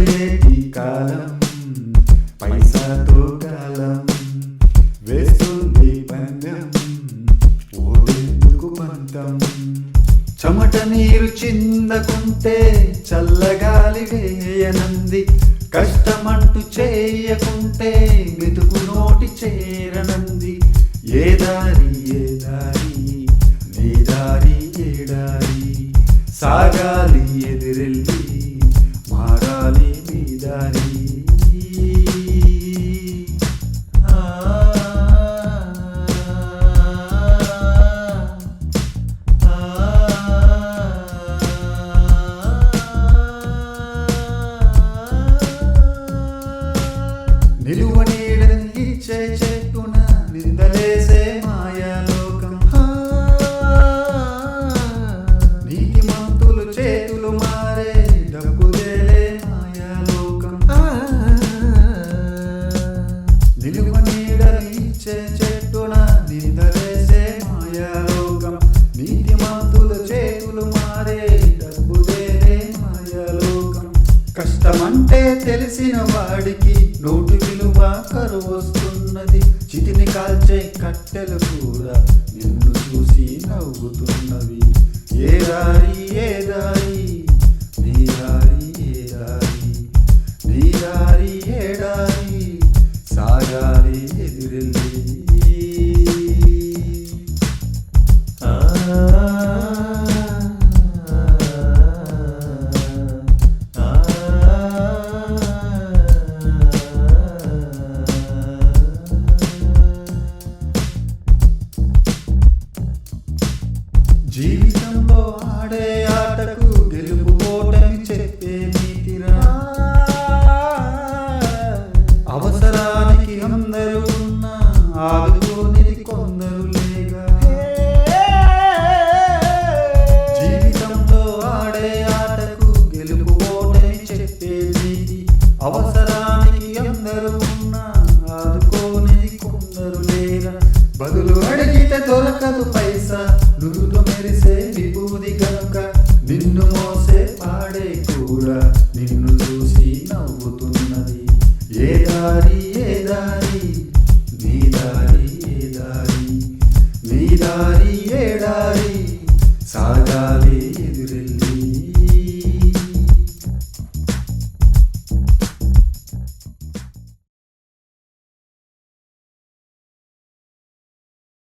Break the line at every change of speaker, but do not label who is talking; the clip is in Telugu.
కరిగేటి కాలం పైసాతో కాలం వేస్తుంది పందెం ఓడెందుకు పంతం చెమట నీరు చిందకుంటే చల్లగాలి వేయనంది కష్టమంటూ చేయకుంటే మెతుకు నోటి చేరనంది ఏ దారి నీ దారి ఏ దారి సాగాలి ఎదిరెళ్ళి మారాలి నీ దారి నిలువ నీడని ఇచ్చే చెట్టున నిందలేసే మాయాలోకం నీతి మంతులు చేతులు మారే డబ్బుదేలే మాయాలోకం నిలువ నీడని ఇచ్చే చెట్టున నిందలేసే మాయాలోకం నీతి మంతులు చేతులు మారే డబ్బుదేలే మాయాలోకం కష్టమంటే తెలిసిన వాడికి నోటు విలువ కరువొస్తున్నది చితిని కాల్చే కట్టెలు కూడా నిన్ను చూసి నవ్వుతున్నవి ఏ దారి నీ దారి ఏ దారి నీ దారి ఏ దారి సాగాలి ఎదురెళ్ళి జీవితంలో ఆడే ఆటకు గెలుపు ఓటమి చెప్పే నీతిరా అవసరానికి అందరూ ఉన్నా ఆదుకోనిది కొందరు లేగా జీవితంలో ఆడే ఆటకు గెలుపు ఓటమి చెప్పే నీతి అవసరానికి అందరూ ఉన్నా ఆదుకోనిది కొందరు లేరా బదులు అడిగితే దొరకదు పైసా నురుతో మెరిసే విభూది గనుక నిన్ను మోసే పాడే కూడా నిన్ను చూసి నవ్వుతున్నది ఏ దారి నీ దారి ఏ దారి నీ దారి ఏ దారి సాగ